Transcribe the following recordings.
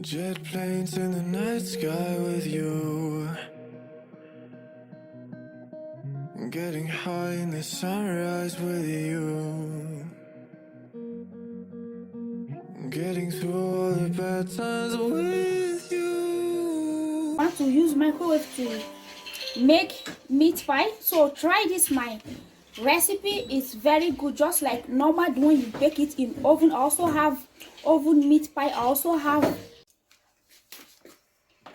Jet planes in the night sky with you, getting high in the sunrise with you, getting through all the bad times with you. I want to use microwave to make meat pie, so try this. My recipe is very good, just like normal when you bake it in oven. I also have oven meat pie. I also have.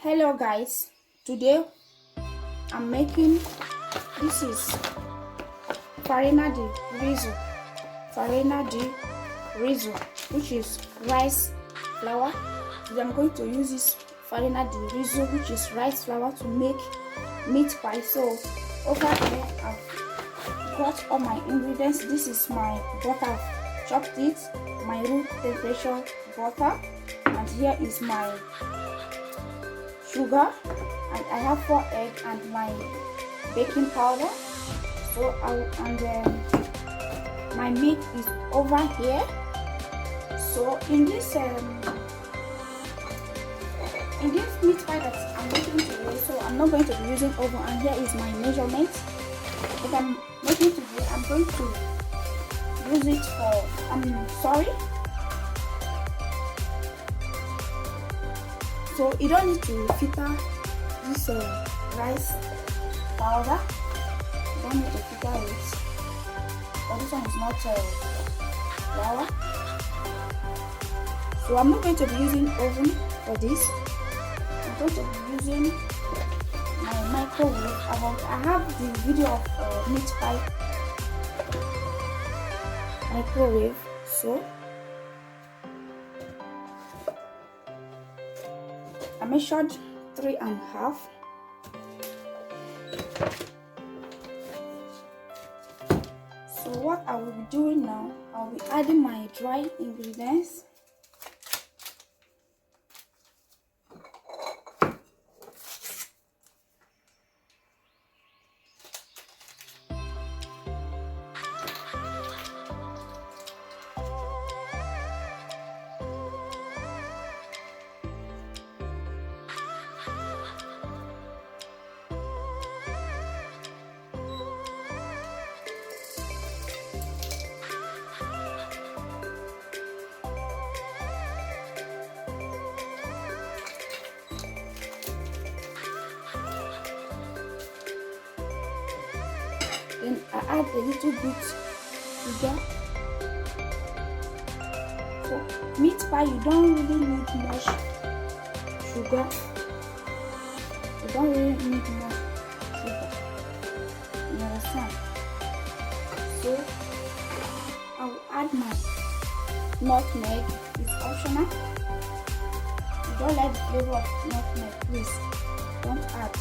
Hello guys, today I'm making, this is farina di riso, which is rice flour. Today I'm going to use this farina di riso, which is rice flour, to make meat pie. So over here I've got all my ingredients. This is my butter, I've chopped it, my room temperature butter, and here is my sugar, and I have 4 eggs and my baking powder. So my meat is over here. So in this meat pie that I'm making today, so I'm not going to be using oven, and here is my measurement that I'm making today. I'm going to use it for, so you don't need to filter this rice powder. You don't need to filter it. But this one is not flour. So I'm not going to be using oven for this. I'm going to be using my microwave. I have the video of meat pie microwave. So I measured 3.5. So what I will be doing now, I'll be adding my dry ingredients. Then I add a little bit sugar. So meat pie, you don't really need much sugar. You don't really need much sugar. You understand? So I will add my nutmeg. It's optional. You don't like the flavor of nutmeg, please don't add.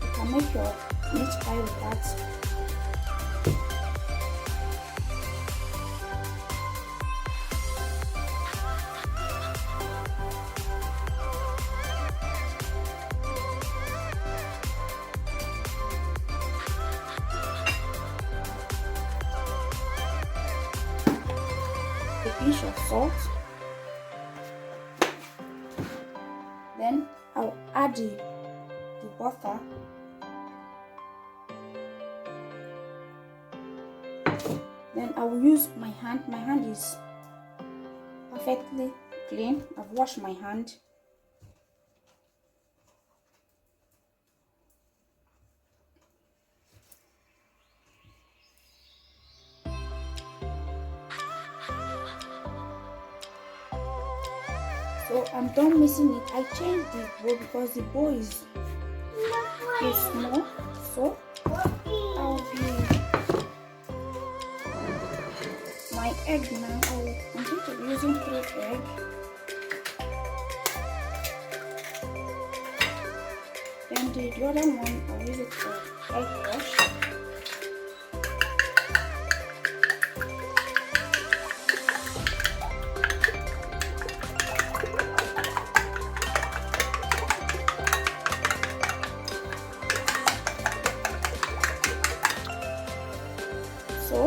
You can make your meat pie with that. A pinch of salt. Then I'll add the butter. Then I will use my hand. My hand is perfectly clean. I've washed my hand. So I'm done mixing it. I changed the bowl because the bowl is small. So I'll be my egg now. I'm going to be using 3 eggs. Then the other one I'll use it for egg wash. So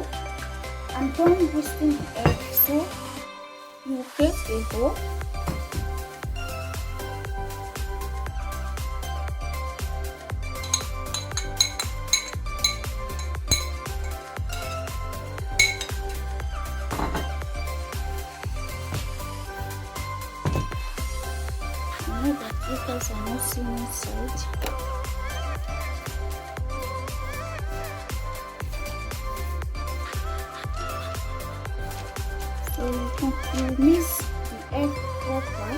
I'm done whistling the egg. So you place a hole I know that you guys are not seeing inside. So you mix the egg proper.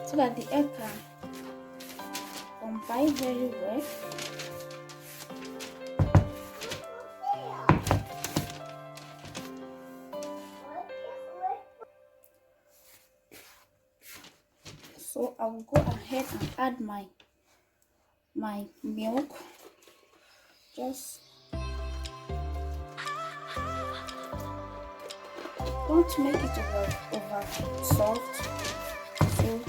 So that the egg can combine very well. So I will go ahead and add my milk. Just don't make it over soft. So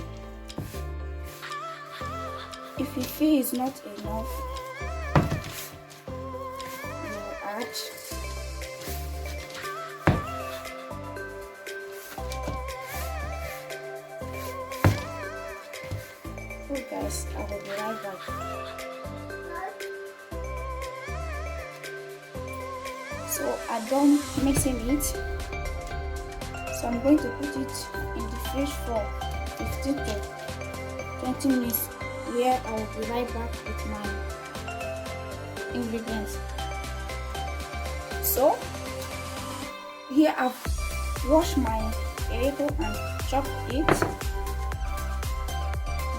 if you feel it's not enough, you add. So guys, I will be right back. So I don't mixing it. So I'm going to put it in the fridge for 15 to 20 minutes, where I will be right back with my ingredients. So here I've washed my potato and chopped it.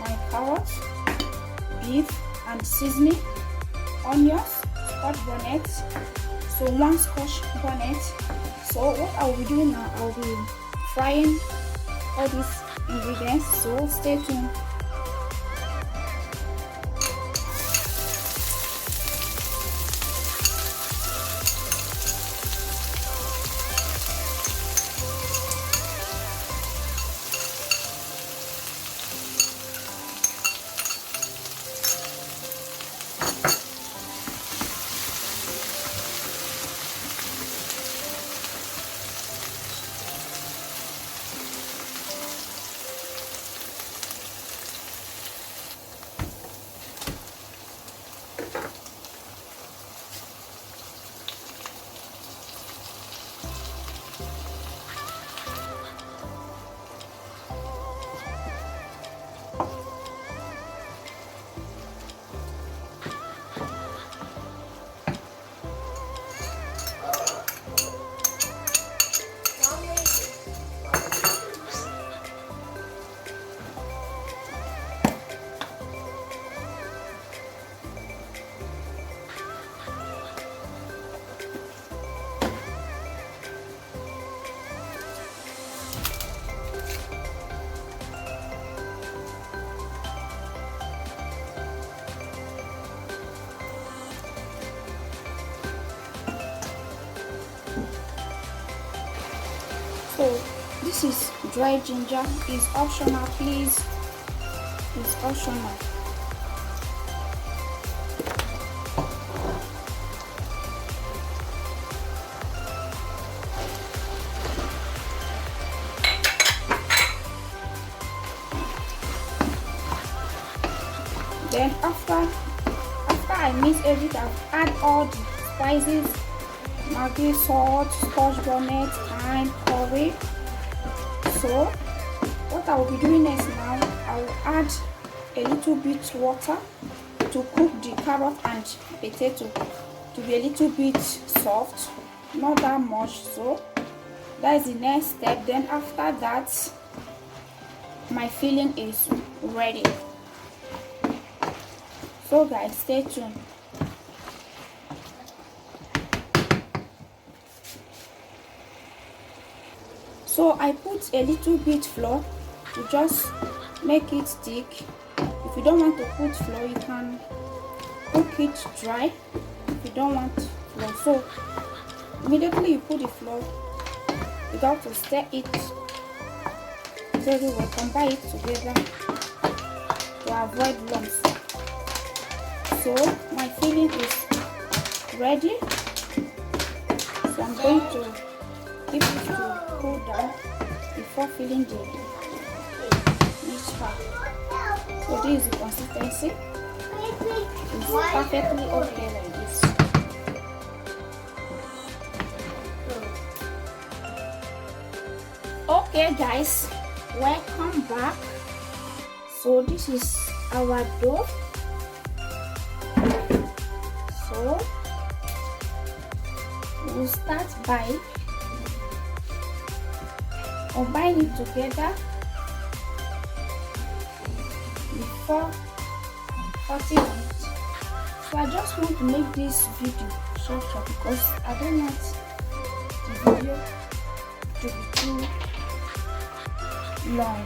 My carrots, beef and seasoning, onions, scotch bonnet. So 1 scotch bonnet. So what I will be doing now, I will be frying all these ingredients. So stay tuned. So this is dry ginger. It's optional, please. It's optional. Then after I mix everything, I add all the spices, Maggi, salt, scotch bonnet, thyme, curry. So what I will be doing next now, I will add a little bit water to cook the carrot and potato to be a little bit soft, not that much. So that is the next step. Then after that, my filling is ready. So guys, stay tuned. So I put a little bit flour to just make it thick. If you don't want to put flour, you can cook it dry. If you don't want flour, so immediately you put the flour, you got to stir it very well, combine it together to avoid lumps. So my filling is ready. So I'm going to keep it to cool down before filling the each part. So this is the consistency. It's perfectly okay like this. Okay guys, welcome back. So this is our dough. So we'll start by combining it together before 40 minutes. So I just want to make this video short because I don't want the video to be too long.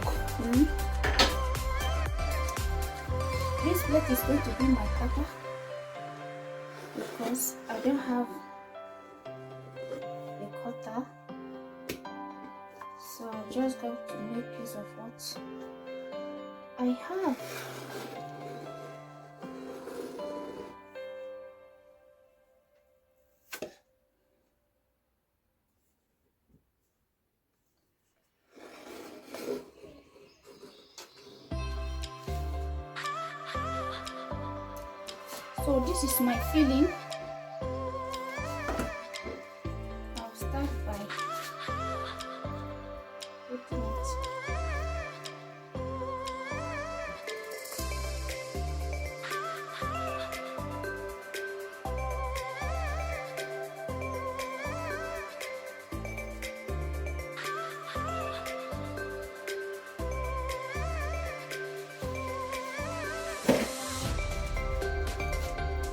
This plate is going to be my cutter because I don't have a cutter, so I just got to make use of what I have. So this is my filling. I'll start by putting it.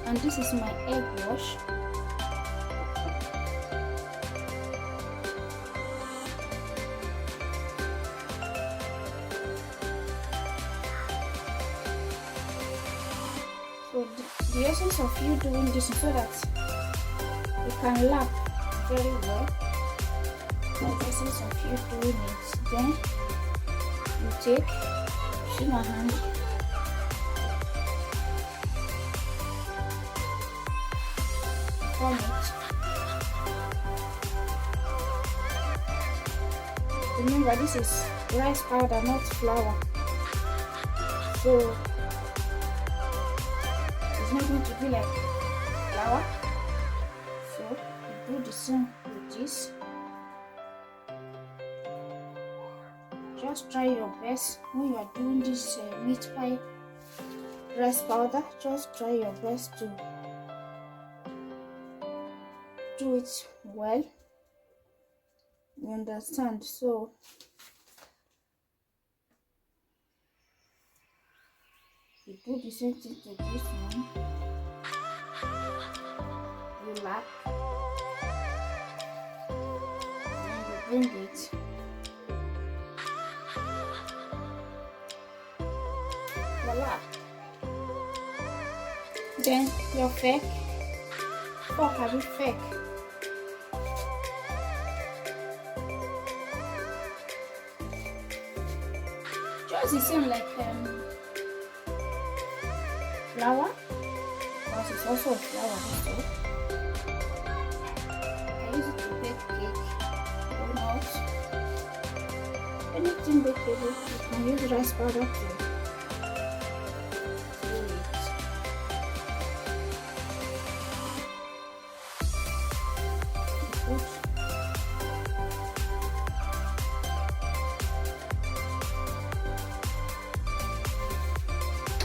And this is my egg wash. So the essence of you doing this is so that you can lap very well. The essence of you doing it. Then you take sugar hand. From it. Remember, this is rice powder, not flour, so it's not going to be like flour. So you do the same with this. Just try your best when you are doing this meat pie rice powder. Just try your best to do it well. You understand? So you do the same thing to this one. You lap and you bring it. Voila. Then your fake fork have it fake. Just the same like flour, because it's also a flour also. I use it to bake cake, donuts, anything bakeable. You can use rice powder to do it.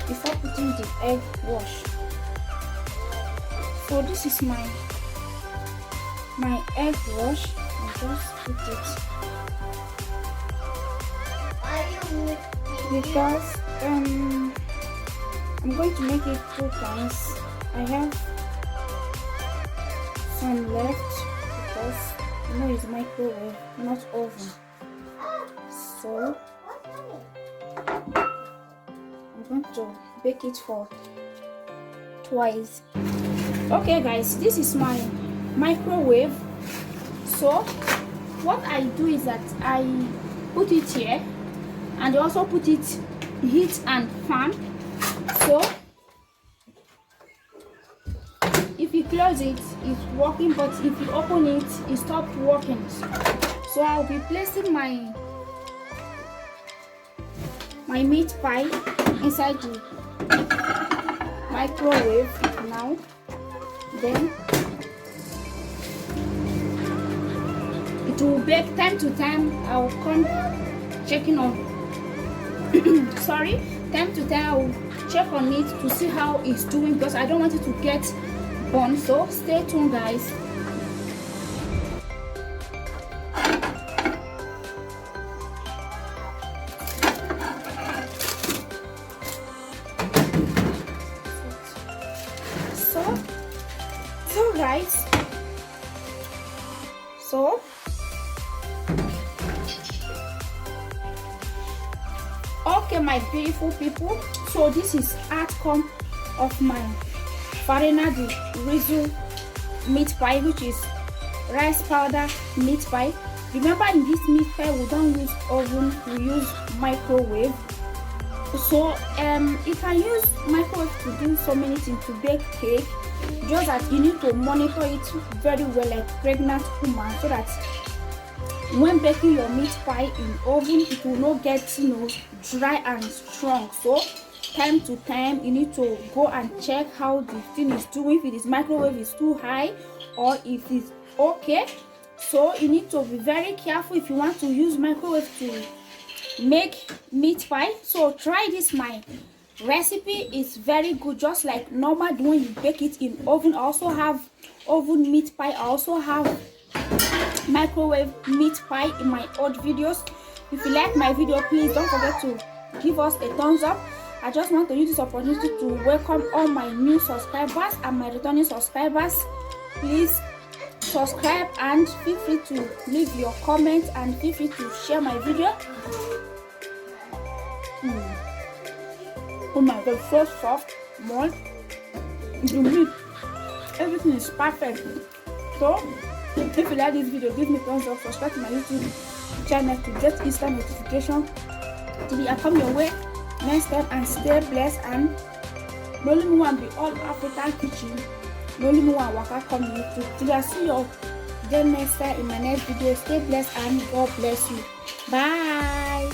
Before putting the egg wash. So this is my egg wash. I just put it because I'm going to make it 2 times. I have some left because you know it's microwave, not oven. So I'm going to bake it for twice. Okay guys, this is my microwave. So what I do is that I put it here and also put it heat and fan. So if you close it, it's working, but if you open it, it stopped working. So I'll be placing my meat pie inside the microwave now. Then It will bake time to time. I will come checking on sorry, time to time I will check on it to see how it's doing, because I don't want it to get burnt. So stay tuned, guys. So guys, okay, my beautiful people, so this is outcome of my farina de riso meat pie, which is rice powder meat pie. Remember, in this meat pie we don't use oven, we use microwave. So you can use microwave to do so many things, to bake cake, just that you need to monitor it very well, like pregnant woman, so that when baking your meat pie in oven, it will not get, you know, dry and strong. So time to time you need to go and check how the thing is doing, if it is microwave is too high or if it's okay. So you need to be very careful if you want to use microwave to make meat pie. So try this. My recipe is very good, just like normal when you bake it in oven. I also have oven meat pie, I also have microwave meat pie in my old videos. If you like my video, please don't forget to give us a thumbs up. I just want to use this opportunity to welcome all my new subscribers and my returning subscribers. Please subscribe and feel free to leave your comments and feel free to share my video. Oh my god, so soft, moist. The meat, everything is perfect. So if you like this video, give me thumbs up, subscribe to my YouTube channel to get instant notification till I come your way next time, and stay blessed. And no only one be all African kitchen, no only one waka come YouTube. Till I see you again next time in my next video. Stay blessed and God bless you. Bye.